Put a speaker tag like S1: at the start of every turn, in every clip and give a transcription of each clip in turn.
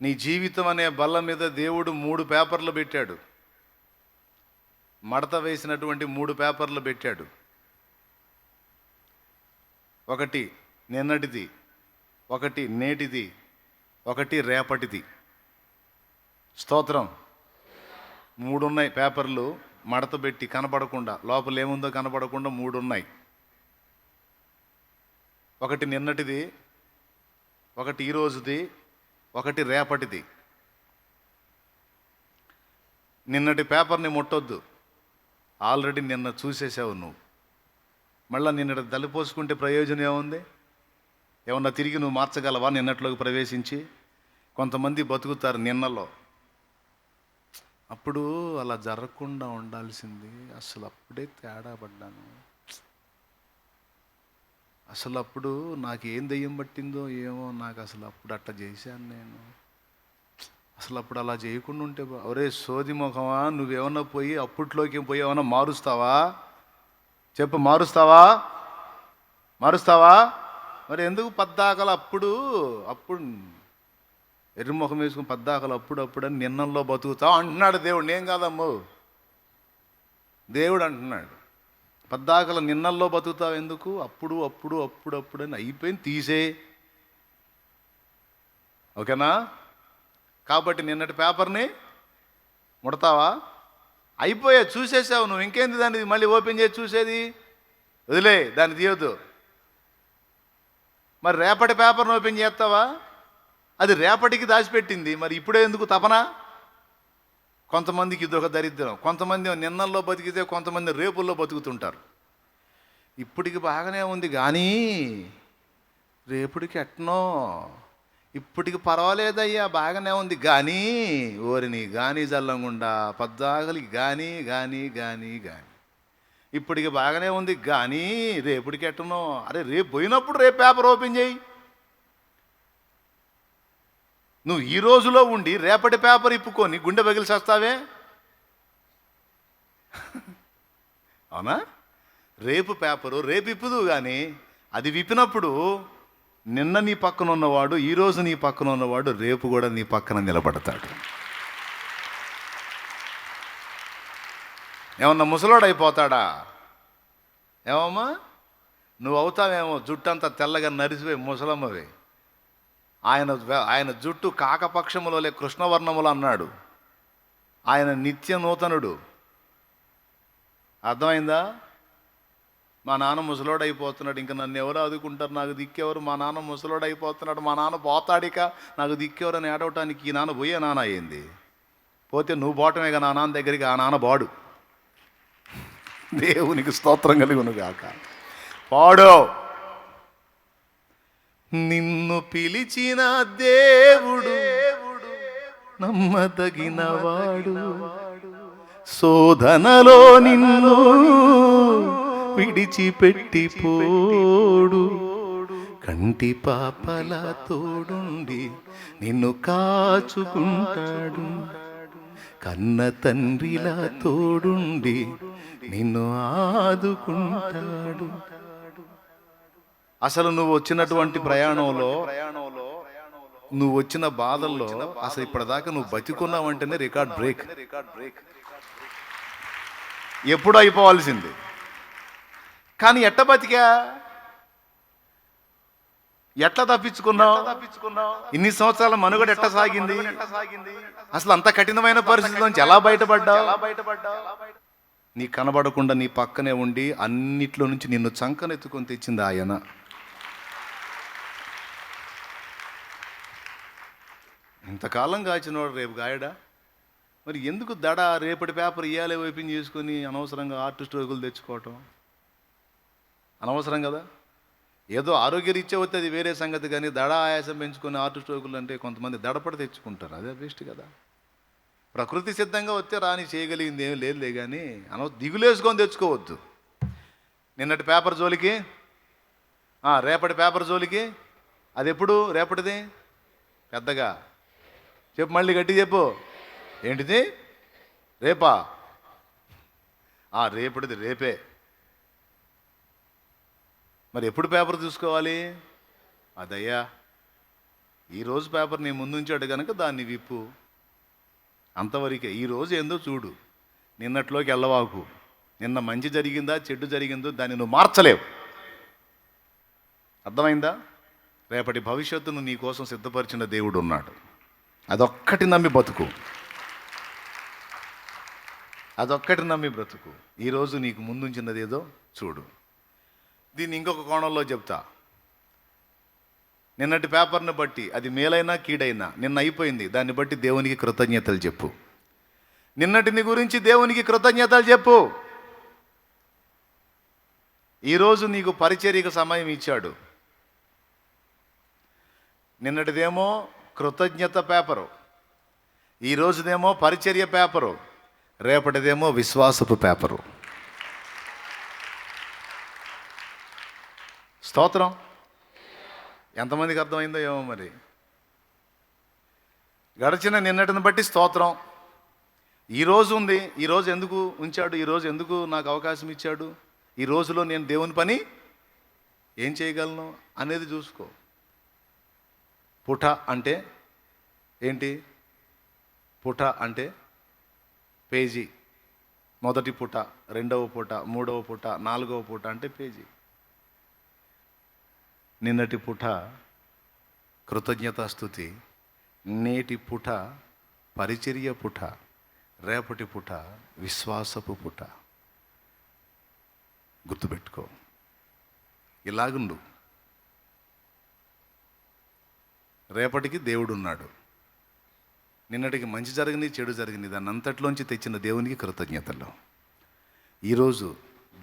S1: నీ జీవితం అనే బల్ల మీద దేవుడు 3 పేపర్లు పెట్టాడు. మడత వేసినటువంటి 3 పేపర్లు పెట్టాడు. ఒకటి నిన్నటిది, ఒకటి నేటిది, ఒకటి రేపటిది. స్తోత్రం. 3 ఉన్నాయి పేపర్లు, మడత పెట్టి కనపడకుండా, లోపల ఏముందో కనపడకుండా 3 ఉన్నాయి. ఒకటి నిన్నటిది, ఒకటి ఈరోజుది, ఒకటి రేపటిది. నిన్నటి పేపర్ని ముట్టొద్దు, ఆల్రెడీ నిన్న చూసేసావు నువ్వు. మళ్ళీ నిన్నటి తలిపోసుకుంటే ప్రయోజనం ఏముంది? ఏమన్నా తిరిగి నువ్వు మార్చగలవా నిన్నట్లోకి ప్రవేశించి? కొంతమంది బతుకుతారు నిన్నలో. అప్పుడు అలా జరగకుండా ఉండాల్సింది, అసలు అప్పుడే తేడా పడ్డాను, అసలు అప్పుడు నాకు ఏం దెయ్యం పట్టిందో ఏమో, నాకు అసలు అప్పుడు అట్లా చేశాను నేను, అసలు అప్పుడు అలా చేయకుండా ఉంటే ఒరే సోది ముఖమా, నువ్వేమన్నా పోయి అప్పట్లోకి పోయి ఏమన్నా మారుస్తావా? చెప్పు, మారుస్తావా? మరి ఎందుకు పద్దాకలు అప్పుడు ఎర్రముఖం వేసుకుని పద్దాకలు అప్పుడు అని నిన్నంలో బతుకుతావు అంటున్నాడు దేవుడు. నేను కాదమ్మో, దేవుడు అంటున్నాడు. పద్దాకలు నిన్నల్లో బతుకుతావు ఎందుకు? అప్పుడు అని అయిపోయింది, తీసే. ఓకేనా? కాబట్టి నిన్నటి పేపర్ని ముడతావా? అయిపోయా, చూసేసావు నువ్వు, ఇంకేంది దాన్ని మళ్ళీ ఓపెన్ చేసి చూసేది? వదిలే, దాన్ని తీయొద్దు. మరి రేపటి పేపర్ని ఓపెన్ చేస్తావా? అది రేపటికి దాచిపెట్టింది, మరి ఇప్పుడే ఎందుకు తపన? కొంతమందికి ఇదొక దరిద్రం. కొంతమంది నిన్నల్లో బతికితే కొంతమంది రేపుల్లో బతుకుతుంటారు. ఇప్పటికి బాగానే ఉంది కానీ రేపటికి ఎట్నో, ఇప్పటికి పర్వాలేదయ్యా బాగానే ఉంది కానీ, ఓరిని గాని జల్లంగుండా పద్దాగలికి గాని ఇప్పటికి బాగానే ఉంది కానీ రేపటికి ఎట్టనో. అరే రేపు పోయినప్పుడు రేపు పేపర్ ఓపెన్ చేయి. నువ్వు ఈ రోజులో ఉండి రేపటి పేపర్ ఇప్పుకొని గుండె పగిలి చేస్తావే, అవునా? రేపు పేపరు రేపు ఇప్పుదు కానీ అది విప్పినప్పుడు నిన్న నీ పక్కన ఉన్నవాడు, ఈరోజు నీ పక్కన ఉన్నవాడు రేపు కూడా నీ పక్కన నిలబడతాడు. ఏమన్నా ముసలోడు అయిపోతాడా? ఏమమ్మా, నువ్వు అవుతావేమో జుట్టంతా తెల్లగా నరిసిపోయి ముసలమ్మవే. ఆయన జుట్టు కాకపక్షములో కృష్ణవర్ణములు అన్నాడు. ఆయన నిత్య నూతనుడు. అర్థమైందా? మా నాన్న ముసలోడు అయిపోతున్నాడు, ఇంకా నన్ను ఎవరు ఆదుకుంటారు, నాకు దిక్కెవరు? మా నాన్న ముసలోడు అయిపోతున్నాడు, మా నాన్న పోతాడిక, నాకు దిక్కెవరు అని ఏడవటానికి ఈ నాన్న పోయే నాన్న అయ్యింది. పోతే నువ్వు పోవటమేగా నా నాన్న దగ్గరికి, ఆ నాన్న బాడు. దేవునికి స్తోత్రం కలుగును గాక. పాడో. నిన్ను పిలిచిన దేవుడు నమ్మదగినవాడు, శోధనలో నిన్ను విడిచిపెట్టిపోడు, కంటి పాపల తోడుండి నిన్ను కాచుకుంటాడు, కన్న తండ్రిలా తోడుండి నిన్ను ఆదుకుంటాడు. అసలు నువ్వు వచ్చినటువంటి ప్రయాణంలో, నువ్వు వచ్చిన బాధల్లో అసలు ఇప్పటిదాకా నువ్వు బతికున్నావంటేనే రికార్డ్ బ్రేక్. ఎప్పుడు అయిపోవాల్సింది. కానీ ఎట్ట బతికా, ఎట్లా తప్పించుకున్నావు? ఇన్ని సంవత్సరాల మనుగడ ఎట్ట సాగింది? అసలు అంత కఠినమైన పరిస్థితి నుంచి ఎలా బయటపడ్డావు? నీ కనబడకుండా నీ పక్కనే ఉండి అన్నిట్లో నుంచి నిన్ను చంకనెత్తుకొని తెచ్చింది ఆయన. ఇంతకాలం కాచినవాడు రేపు గాయడా? మరి ఎందుకు దడ రేపటి పేపర్ ఇయ్యాలే ఓపెన్ చేసుకొని అనవసరంగా ఆర్టిస్ట్ రోగులు తెచ్చుకోవటం అనవసరం కదా? ఏదో ఆరోగ్యరీత్యా వస్తే అది వేరే సంగతి, కానీ దడ ఆయాసం పెంచుకొని ఆర్టిస్ట్ రోగులు అంటే కొంతమంది దడపడి తెచ్చుకుంటారు, అదే బెస్ట్ కదా. ప్రకృతి సిద్ధంగా వస్తే రాని చేయగలిగింది ఏమి లేదులే, కానీ దిగులేసుకొని తెచ్చుకోవద్దు. నిన్నటి పేపర్ జోలికి, రేపటి పేపర్ జోలికి. అది ఎప్పుడు రేపటిది? పెద్దగా చెప్పు, మళ్ళీ గట్టి చెప్పు. ఏంటిది? రేపా? రేపటిది రేపే. మరి ఎప్పుడు పేపర్ చూసుకోవాలి? అదయ్యా ఈరోజు పేపర్ నీ ముందుంచాడు కనుక దాన్ని విప్పు, అంతవరకే. ఈరోజు ఏందో చూడు, నిన్నట్లోకి వెళ్ళవాకు. నిన్న మంచి జరిగిందా చెడ్డు జరిగిందో దాన్ని నువ్వు మార్చలేవు. అర్థమైందా? రేపటి భవిష్యత్తును నీ కోసం సిద్ధపరిచిన దేవుడు ఉన్నాడు. అదొక్కటి నమ్మి బతుకు, అదొక్కటి నమ్మి బ్రతుకు. ఈరోజు నీకు ముందుంచినది ఏదో చూడు. దీన్ని ఇంకొక కోణంలో చెప్తా. నిన్నటి పేపర్ని బట్టి అది మేలైనా కీడైనా నిన్న అయిపోయింది, దాన్ని బట్టి దేవునికి కృతజ్ఞతలు చెప్పు. నిన్నటిని గురించి దేవునికి కృతజ్ఞతలు చెప్పు. ఈరోజు నీకు పరిచర్యకు సమయం ఇచ్చాడు. నిన్నటిదేమో కృతజ్ఞత పేపరు, ఈరోజుదేమో పరిచర్య పేపరు, రేపటిదేమో విశ్వాసపు పేపరు. స్తోత్రం. ఎంతమందికి అర్థమైందో ఏమో మరి. గడిచిన నిన్నటిని బట్టి స్తోత్రం. ఈరోజు ఉంది, ఈరోజు ఎందుకు ఉంచాడు, ఈరోజు ఎందుకు నాకు అవకాశం ఇచ్చాడు, ఈ రోజులో నేను దేవుని పని ఏం చేయగలను అనేది చూసుకో. పుట అంటే ఏంటి? పుట అంటే పేజీ. మొదటి పుట, రెండవ పుట, మూడవ పుట, నాలుగవ పుట అంటే పేజీ. నిన్నటి పుట కృతజ్ఞతాస్తుతి, నేటి పుట పరిచర్య పుట, రేపటి పుట విశ్వాసపు పుట. గుర్తుపెట్టుకో. ఇలాగుండు. రేపటికి దేవుడు ఉన్నాడు. నిన్నటికి మంచి జరిగింది చెడు జరిగింది, దాన్ని అంతట్లోంచి తెచ్చిన దేవునికి కృతజ్ఞతలు. ఈరోజు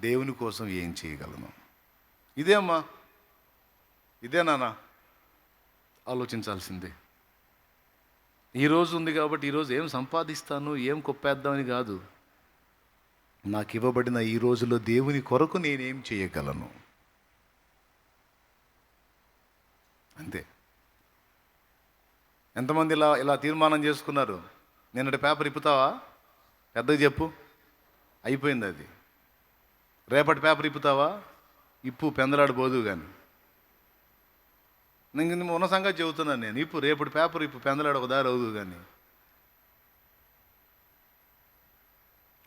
S1: దేవుని కోసం ఏం చేయగలను? ఇదే అమ్మా, ఇదే నాన్న ఆలోచించాల్సిందే. ఈరోజు ఉంది కాబట్టి ఈరోజు ఏం సంపాదిస్తాను, ఏం కొప్పేద్దామని కాదు. నాకు ఇవ్వబడిన ఈ రోజులో దేవుని కొరకు నేనేం చేయగలను అంతే. ఎంతమంది ఇలా ఇలా తీర్మానం చేసుకున్నారు? నిన్నటి పేపర్ ఇప్పుతావా? పెద్దగా చెప్పు. అయిపోయింది అది. రేపటి పేపర్ ఇప్పుతావా? ఇప్పు, పెందలాడు పోదు కానీ. నేను ఉన్న సంగతి చెబుతున్నాను నేను. ఇప్పు, రేపటి పేపర్ ఇప్పు, పెందలాడు ఒక దారి అవుదు కానీ.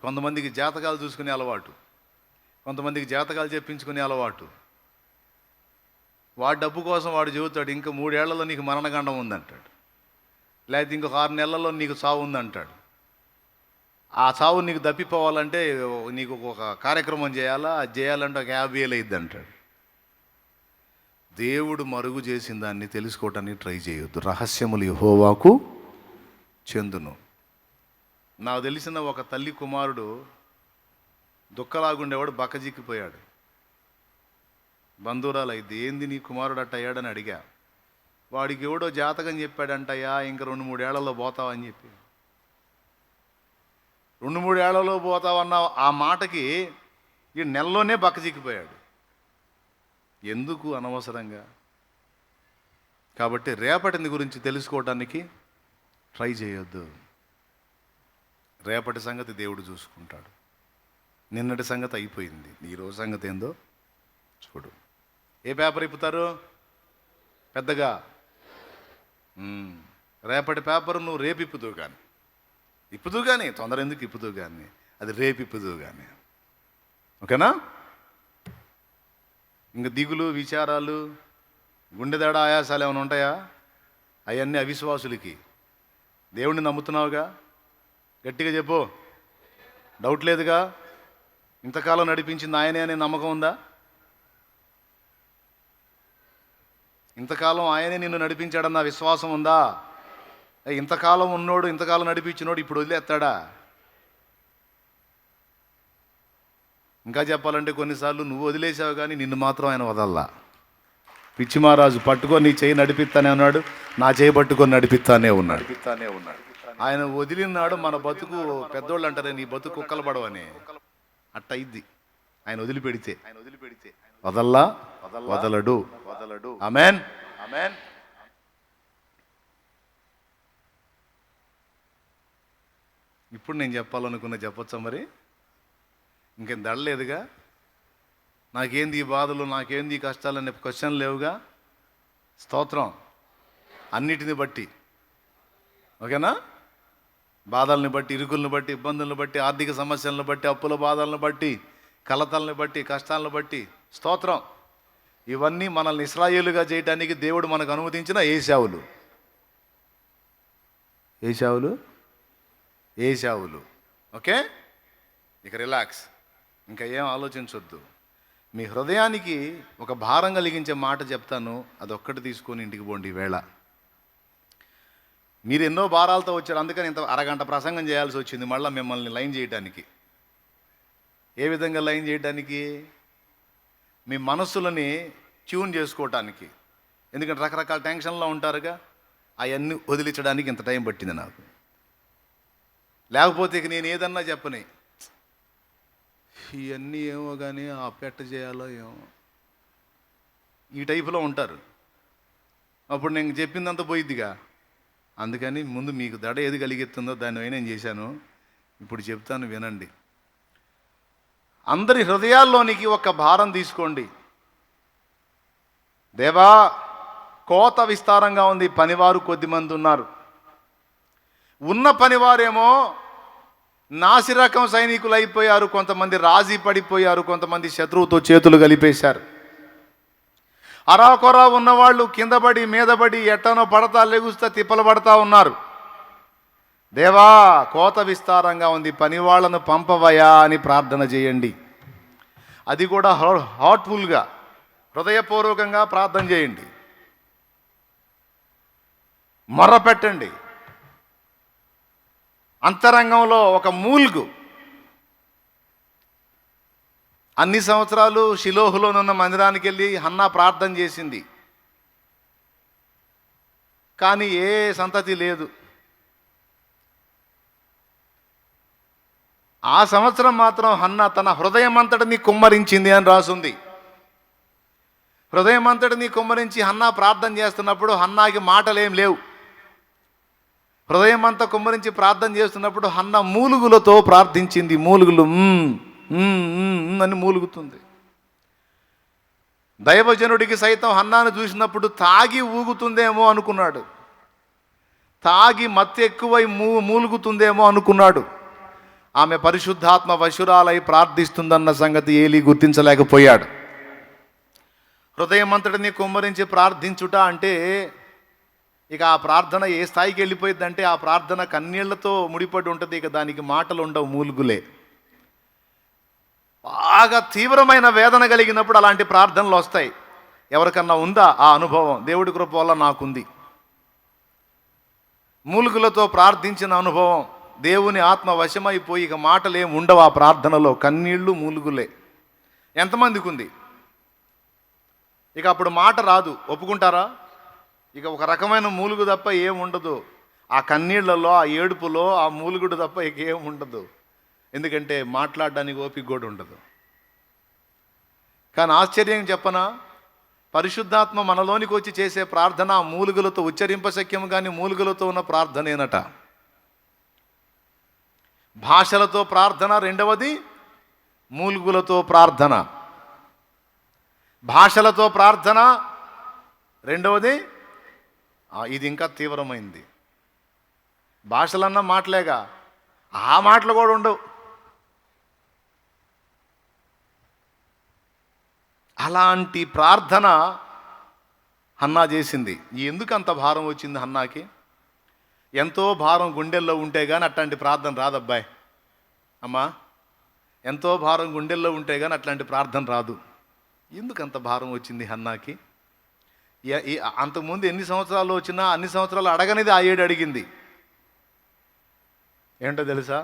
S1: కొంతమందికి జాతకాలు చూసుకునే అలవాటు, కొంతమందికి జాతకాలు చెప్పించుకునే అలవాటు. వాడి డబ్బు కోసం వాడు చెబుతాడు, ఇంకా 3 ఏళ్లలో నీకు మరణగండం ఉందంటాడు, లేకపోతే ఇంకొక 6 నెలల్లో నీకు చావు ఉందంటాడు. ఆ చావు నీకు దప్పిపోవాలంటే నీకు ఒక కార్యక్రమం చేయాలా, అది చేయాలంటే ఒక 50,000 అయ్యిద్ది అంటాడు. దేవుడు మరుగు చేసిన దాన్ని తెలుసుకోవటానికి ట్రై చేయొద్దు. రహస్యములు యెహోవాకు చెందును. నాకు తెలిసిన ఒక తల్లి కుమారుడు దుఃఖలాగుండేవాడు, బక్కజిక్కిపోయాడు. బంధువురాలు అయితే, ఏంది నీ కుమారుడు అట్ట అయ్యాడని అడిగా. వాడికి ఎవడో జాతకం చెప్పాడంటయ్యా, ఇంకా 2-3 ఏళ్లలో పోతావని చెప్పి. 2-3 ఏళ్లలో పోతావన్న ఆ మాటకి ఈ నెలలోనే బక్కజిక్కిపోయాడు. ఎందుకు అనవసరంగా? కాబట్టి రేపటిని గురించి తెలుసుకోవడానికి ట్రై చేయొద్దు. రేపటి సంగతి దేవుడు చూసుకుంటాడు. నిన్నటి సంగతి అయిపోయింది, ఈరోజు సంగతి ఏందో చూడు. ఏ పేపర్ ఇప్పుతారు పెద్దగా? రేపటి పేపర్ నువ్వు రేపు ఇప్పుదు కానీ తొందర ఎందుకు ఇప్పుదు కానీ, అది రేపు ఇప్పుదు కానీ. ఓకేనా? ఇంక దిగులు, విచారాలు, గుండెదడ, ఆయాసాలు ఏమైనా ఉంటాయా? అవన్నీ అవిశ్వాసులకి. దేవుణ్ణి నమ్ముతున్నావుగా? గట్టిగా చెప్పు. డౌట్ లేదుగా? ఇంతకాలం నడిపించింది ఆయనే అనే నమ్మకం ఉందా? ఇంతకాలం ఆయనే నిన్ను నడిపించాడన్న విశ్వాసం ఉందా? ఇంతకాలం ఉన్నోడు, ఇంతకాలం నడిపించినోడు ఇప్పుడు వదిలేస్తాడా? ఇంకా చెప్పాలంటే కొన్నిసార్లు నువ్వు వదిలేసావు కానీ నిన్ను మాత్రం ఆయన వదల్లా. పిచ్చి మహారాజు పట్టుకొని నీ చేయి నడిపిస్తానే ఉన్నాడు, నా చేయి పట్టుకొని నడిపిస్తానే ఉన్నాడు. ఆయన వదిలినాడు. మన బతుకు పెద్దోళ్ళు అంటారే, నీ బతుకు కుక్కలు పడవని. అట్ట అయింది ఆయన వదిలిపెడితే. వదల్లా, వదలడు. ఆమేన్. ఇప్పుడు నేను చెప్పాలనుకున్న చెప్పొచ్చా మరి? ఇంకేం దడలేదుగా? నాకేంది ఈ బాధలు, నాకేంది ఈ కష్టాలు అనే క్వశ్చన్ లేవుగా? స్తోత్రం. అన్నిటిని బట్టి, ఓకేనా? బాధల్ని బట్టి, ఇరుకుల్ని బట్టి, ఇబ్బందులను బట్టి, ఆర్థిక సమస్యలను బట్టి, అప్పుల బాధలను బట్టి, కలతల్ని బట్టి, కష్టాలను బట్టి. స్తోత్రం. ఇవన్నీ మనల్ని ఇశ్రాయేలుగా చేయడానికి దేవుడు మనకు అనుమతించిన ఏశావులు. ఓకే, ఇక రిలాక్స్, ఇంకా ఏం ఆలోచించొద్దు. మీ హృదయానికి ఒక భారం కలిగించే మాట చెప్తాను, అదొక్కటి తీసుకొని ఇంటికి పోండి. ఈవేళ మీరు ఎన్నో భారాలతో వచ్చారు, అందుకని ఇంత అరగంట ప్రసంగం చేయాల్సి వచ్చింది మళ్ళీ మిమ్మల్ని లైన్ చేయడానికి. ఏ విధంగా లైన్ చేయడానికి? మీ మనస్సులని ట్యూన్ చేసుకోవటానికి. ఎందుకంటే రకరకాల టెన్షన్లో ఉంటారుగా, అవన్నీ వదిలించడానికి ఇంత టైం పట్టింది నాకు. లేకపోతే ఇక నేను ఏదన్నా చెప్పని, ఇవన్నీ ఏమో కానీ ఆ పెట్ట చేయాలో ఏమో, ఈ టైపులో ఉంటారు. అప్పుడు నేను చెప్పిందంతా పోయిద్దిగా. అందుకని ముందు మీకు దడ ఏది కలిగిస్తుందో దానివై నేను చేశాను, ఇప్పుడు చెప్తాను వినండి. అందరి హృదయాల్లోనికి ఒక భారం తీసుకోండి. దేవా, కోత విస్తారంగా ఉంది, పనివారు కొద్దిమంది ఉన్నారు. ఉన్న పనివారేమో నాసిరకం సైనికులు అయిపోయారు, కొంతమంది రాజీ పడిపోయారు, కొంతమంది శత్రువుతో చేతులు కలిపేశారు. అరాకొర ఉన్నవాళ్ళు కిందపడి మీదపడి ఎట్టనో పడతా లెగుస్తా తిప్పలు పడతా ఉన్నారు. దేవా, కోత విస్తారంగా ఉంది, పనివాళ్లను పంపవయా అని ప్రార్థన చేయండి. అది కూడా హార్ట్ఫుల్గా, హృదయపూర్వకంగా ప్రార్థన చేయండి. మొర్ర పెట్టండి. అంతరంగంలో ఒక మూల్గు. అన్ని సంవత్సరాలు షిలోహులోనున్న మందిరానికి వెళ్ళి హన్నా ప్రార్థన చేసింది, కానీ ఏ సంతతి లేదు. ఆ సంవత్సరం మాత్రం హన్నా తన హృదయం అంతటిని కుమ్మరించింది అని రాసుంది. హృదయం అంతటిని కుమ్మరించి హన్నా ప్రార్థన చేస్తున్నప్పుడు హన్నాకి మాటలేం లేవు. హృదయం అంతా కుమ్మరించి ప్రార్థన చేస్తున్నప్పుడు హన్నా మూలుగులతో ప్రార్థించింది. మూలుగులు అని మూలుగుతుంది. దైవజనుడికి సైతం హన్నాను చూసినప్పుడు తాగి ఊగుతుందేమో అనుకున్నాడు, తాగి మత్తు ఎక్కువై మూలుగుతుందేమో అనుకున్నాడు. ఆమె పరిశుద్ధాత్మ వశురాలై ప్రార్థిస్తుందన్న సంగతి ఏలీ గుర్తించలేకపోయాడు. హృదయం అంతటిని కుమ్మరించి ప్రార్థించుట అంటే ఇక ఆ ప్రార్థన ఏ స్థాయికి వెళ్ళిపోయిందంటే ఆ ప్రార్థన కన్నీళ్లతో ముడిపడి ఉంటుంది. ఇక దానికి మాటలు ఉండవు, మూలుగులే. బాగా తీవ్రమైన వేదన కలిగినప్పుడు అలాంటి ప్రార్థనలు వస్తాయి. ఎవరికన్నా ఉందా ఆ అనుభవం? దేవుడి కృప వల్ల నాకుంది. మూలుగులతో ప్రార్థించిన అనుభవం, దేవుని ఆత్మ వశమైపోయి ఇక మాటలు ఏమి ఉండవు ఆ ప్రార్థనలో, కన్నీళ్లు మూలుగులే. ఎంతమందికి ఉంది? ఇక అప్పుడు మాట రాదు, ఒప్పుకుంటారా? ఇక ఒక రకమైన మూలుగు తప్ప ఏముండదు. ఆ కన్నీళ్లలో, ఆ ఏడుపులో ఆ మూలుగుడు తప్ప ఇక ఏముండదు. ఎందుకంటే మాట్లాడడానికి ఓపిక కూడా ఉండదు. కానీ ఆశ్చర్యం చెప్పనా, పరిశుద్ధాత్మ మనలోనికి వచ్చి చేసే ప్రార్థన మూలుగులతో ఉచ్చరింపశక్యం కానీ మూలుగులతో ఉన్న ప్రార్థనేనట. భాషలతో ప్రార్థన రెండవది, మూలుగులతో ప్రార్థన. భాషలతో ప్రార్థన రెండవది, ఇది ఇంకా తీవ్రమైంది. భాషలన్నా మాటలేగా, ఆ మాటలు కూడా ఉండవు. అలాంటి ప్రార్థన హన్నా చేసింది. ఎందుకు అంత భారం వచ్చింది హన్నాకి? ఎంతో భారం గుండెల్లో ఉంటే కానీ అట్లాంటి ప్రార్థన రాదబ్బాయి. అమ్మా, ఎంతో భారం గుండెల్లో ఉంటే కానీ అట్లాంటి ప్రార్థన రాదు. ఎందుకు అంత భారం వచ్చింది హన్నాకి? అంతకుముందు ఎన్ని సంవత్సరాలు వచ్చినా అన్ని సంవత్సరాలు అడగనిది ఆ ఏడు అడిగింది. ఏంటో తెలుసా?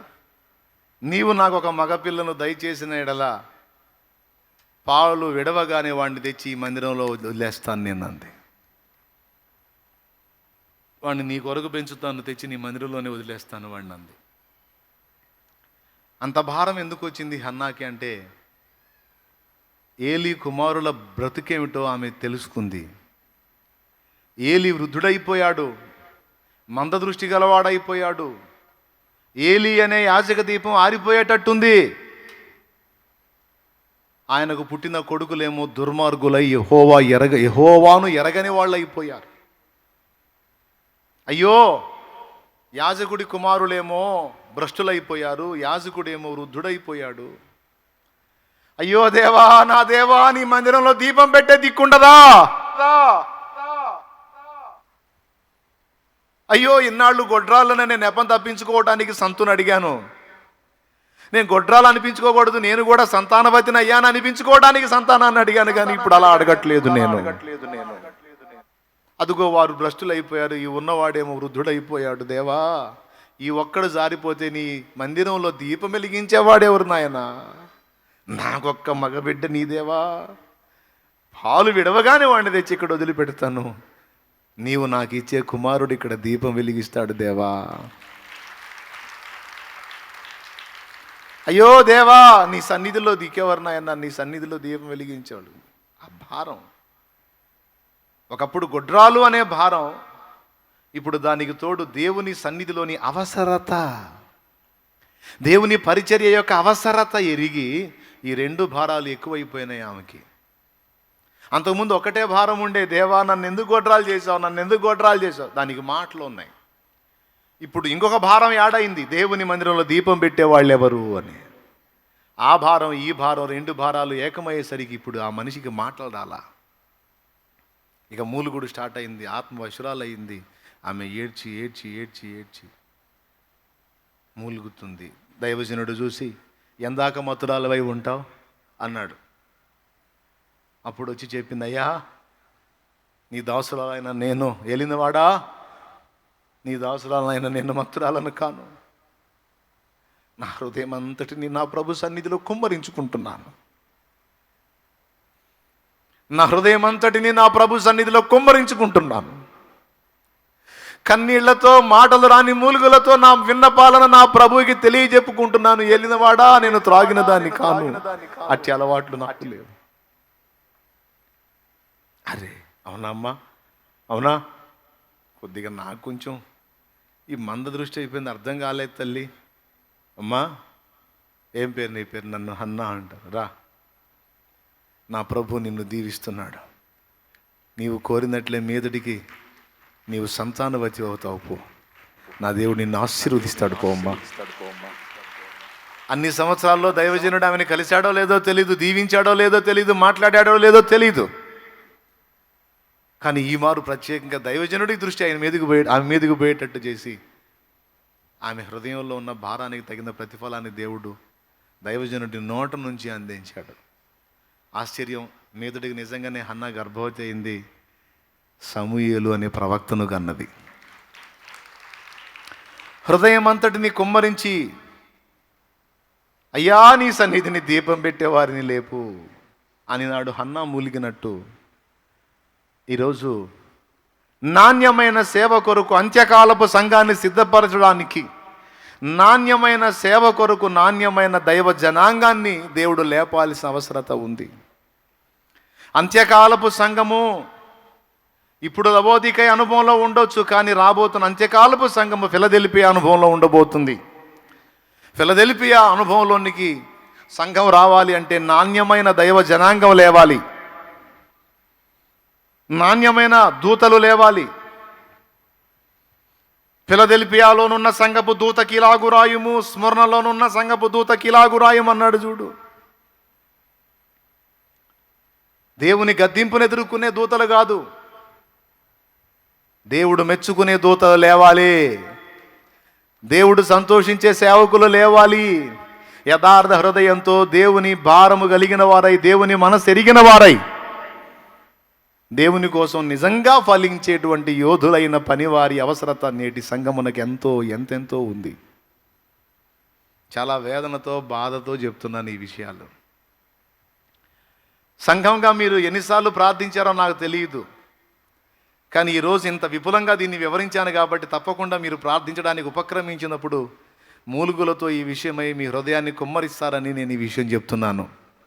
S1: నీవు నాకు ఒక మగపిల్లను దయచేసిన ఎడలా పాలు విడవగానే వాడిని తెచ్చి ఈ మందిరంలో వదిలేస్తాను నేను అంది. వాడిని నీ కొరకు పెంచుతాను, తెచ్చి నీ మందిరంలోనే వదిలేస్తాను వాడిని అంది. అంత భారం ఎందుకు వచ్చింది హన్నాకి అంటే ఏలీ కుమారుల బ్రతుకేమిటో ఆమె తెలుసుకుంది. ఏలీ వృద్ధుడైపోయాడు, మందదృష్టి గలవాడైపోయాడు. ఏలీ అనే యాజక దీపం ఆరిపోయేటట్టుంది. ఆయనకు పుట్టిన కొడుకులేమో దుర్మార్గులై యెహోవాను ఎరగని వాళ్ళు అయిపోయారు. అయ్యో, యాజకుడి కుమారులేమో భ్రష్టులైపోయారు, యాజకుడేమో వృద్ధుడైపోయాడు. అయ్యో దేవా, నా దేవా, నీ మందిరంలో దీపం పెట్టే దిక్కుండదా? అయ్యో, ఇన్నాళ్ళు గొడ్రాళ్ళనే నేను నెపం తప్పించుకోవడానికి సంతుని అడిగాను. నేను గొడ్రాలు అనిపించుకోకూడదు, నేను కూడా సంతానవతిని అయ్యాను అనిపించుకోవడానికి సంతానాన్ని అడిగాను, కానీ ఇప్పుడు అలా అడగట్లేదు నేను. అదుగో వారు భ్రష్టులైపోయారు, ఈ ఉన్నవాడేమో వృద్ధుడైపోయాడు. దేవా, ఈ ఒక్కడు జారిపోతే నీ మందిరంలో దీపం వెలిగించేవాడెవరు నాయనా? నాకొక్క మగబిడ్డ నీదేవా, పాలు విడవగానే వాడిని తెచ్చి ఇక్కడ వదిలిపెడతాను. నీవు నాకు ఇచ్చే కుమారుడు ఇక్కడ దీపం వెలిగిస్తాడు దేవా. అయ్యో దేవా, నీ సన్నిధిలో దిక్కేవారు నాయన, నీ సన్నిధిలో దీపం వెలిగించేవాడు. ఆ భారం, ఒకప్పుడు గొడ్రాలు అనే భారం, ఇప్పుడు దానికి తోడు దేవుని సన్నిధిలోని అవసరత, దేవుని పరిచర్య యొక్క అవసరత ఎరిగి ఈ రెండు భారాలు ఎక్కువైపోయినాయి ఆమెకి. అంతకుముందు ఒకటే భారం ఉండే, దేవా నన్ను ఎందుకు గొడ్రాలు చేసావు, నన్ను ఎందుకు గొడ్రాలు చేసావు, దానికి మాటలు ఉన్నాయి. ఇప్పుడు ఇంకొక భారం యాడైంది, దేవుని మందిరంలో దీపం పెట్టేవాళ్ళు ఎవరు అని. ఆ భారం ఈ భారం, రెండు భారాలు ఏకమయ్యేసరికి ఇప్పుడు ఆ మనిషికి మాటలు రాలా. ఇక మూలుగుడు స్టార్ట్ అయింది, ఆత్మ వశురాలయ్యింది. ఆమె ఏడ్చి ఏడ్చి ఏడ్చి ఏడ్చి మూలుగుతుంది. దైవజనుడు చూసి, ఎందాక మత్తురాలవై ఉంటావు అన్నాడు. అప్పుడు వచ్చి చెప్పింది, అయ్యా నీ దాసురాలైన నేను, ఏలినవాడా నీ దాసురాలైన నేను మత్తురాలను కాను. నా హృదయం అంతటిని నా ప్రభు సన్నిధిలో కుమ్మరించుకుంటున్నాను. నా హృదయం అంతటిని నా ప్రభు సన్నిధిలో కుమ్మరించుకుంటున్నాను. కన్నీళ్లతో, మాటలు రాని మూలుగులతో నా విన్నపాలను నా ప్రభువుకి తెలియజెప్పుకుంటున్నాను. ఏలినవాడా, నేను త్రాగిన దాన్ని కాను, అట్టి అలవాట్లు నాకు లేవు. అరే అవునా అమ్మా, అవునా? కొద్దిగా నాకు కొంచెం ఈ మంద దృష్టి అయిపోయింది, అర్థం కాలేదు తల్లి. అమ్మా, ఏం పేరు నీ పేరు? నన్ను హన్నా అంటారు. రా, నా ప్రభు నిన్ను దీవిస్తున్నాడు. నీవు కోరినట్లే మీదటికి నీవు సంతానవతి అవుతావు. పో, నా దేవుడు నిన్ను ఆశీర్వదిస్తాడు. పో అమ్మా. అన్ని సంవత్సరాల్లో దైవజనుడు ఆమెను కలిశాడో లేదో తెలీదు, దీవించాడో లేదో తెలీదు, మాట్లాడాడో లేదో తెలీదు. కానీ ఈ మారు ప్రత్యేకంగా దైవజనుడికి దృష్టి ఆమె మీదకు పోయేటట్టు చేసి ఆమె హృదయంలో ఉన్న భారానికి తగిన ప్రతిఫలాన్ని దేవుడు దైవజనుడి నోట నుంచి అందించాడు. ఆశ్చర్యం, మీదటికి నిజంగానే హన్నా గర్భవతి అయింది. సమూయేలు అనే ప్రవక్తను కన్నది. హృదయం అంతటిని కుమ్మరించి, అయ్యా నీ సన్నిధిని దీపం పెట్టేవారిని లేపు అని నాడు హన్నా మూలిగినట్టు ఈరోజు నాణ్యమైన సేవ కొరకు, అంత్యకాలపు సంఘాన్ని సిద్ధపరచడానికి, నాణ్యమైన సేవ కొరకు నాణ్యమైన దైవ జనాంగాన్ని దేవుడు లేపాల్సిన అవసరత ఉంది. అంత్యకాలపు సంఘము ఇప్పుడు లవోదికై అనుభవంలో ఉండొచ్చు, కానీ రాబోతున్న అంత్యకాలపు సంఘము ఫిలదెల్ఫియా అనుభవంలో ఉండబోతుంది. ఫిలదెల్ఫియా అనుభవంలోనికి సంఘం రావాలి అంటే నాణ్యమైన దైవ జనాంగం లేవాలి, నాణ్యమైన దూతలు లేవాలి. ఫిలదెల్ఫియాలోనున్న సంఘపు దూతకి ఇలాగు రాయుము, స్మరణలోనున్న సంఘపు దూతకి ఇలాగు రాయుము అన్నాడు చూడు. దేవుని గద్దింపును ఎదుర్కొనే దూతలు కాదు, దేవుడు మెచ్చుకునే దూతలు లేవాలి. దేవుడు సంతోషించే సేవకులు లేవాలి. యథార్థ హృదయంతో దేవుని భారము కలిగిన వారై, దేవుని మనసు ఎరిగిన వారై, దేవుని కోసం నిజంగా ఫలించేటువంటి యోధులైన పనివారి అవసరత నేటి సంఘమునకు ఎంతెంతో ఉంది. చాలా వేదనతో, బాధతో చెప్తున్నాను ఈ విషయాలు. సంఘంగా మీరు ఎన్నిసార్లు ప్రార్థించారో నాకు తెలియదు, కానీ ఈరోజు ఇంత విపులంగా దీన్ని వివరించాను కాబట్టి తప్పకుండా మీరు ప్రార్థించడానికి ఉపక్రమించినప్పుడు మూలుగులతో ఈ విషయమై మీ హృదయాన్ని కుమ్మరిస్తారని నేను ఈ విషయం చెప్తున్నాను.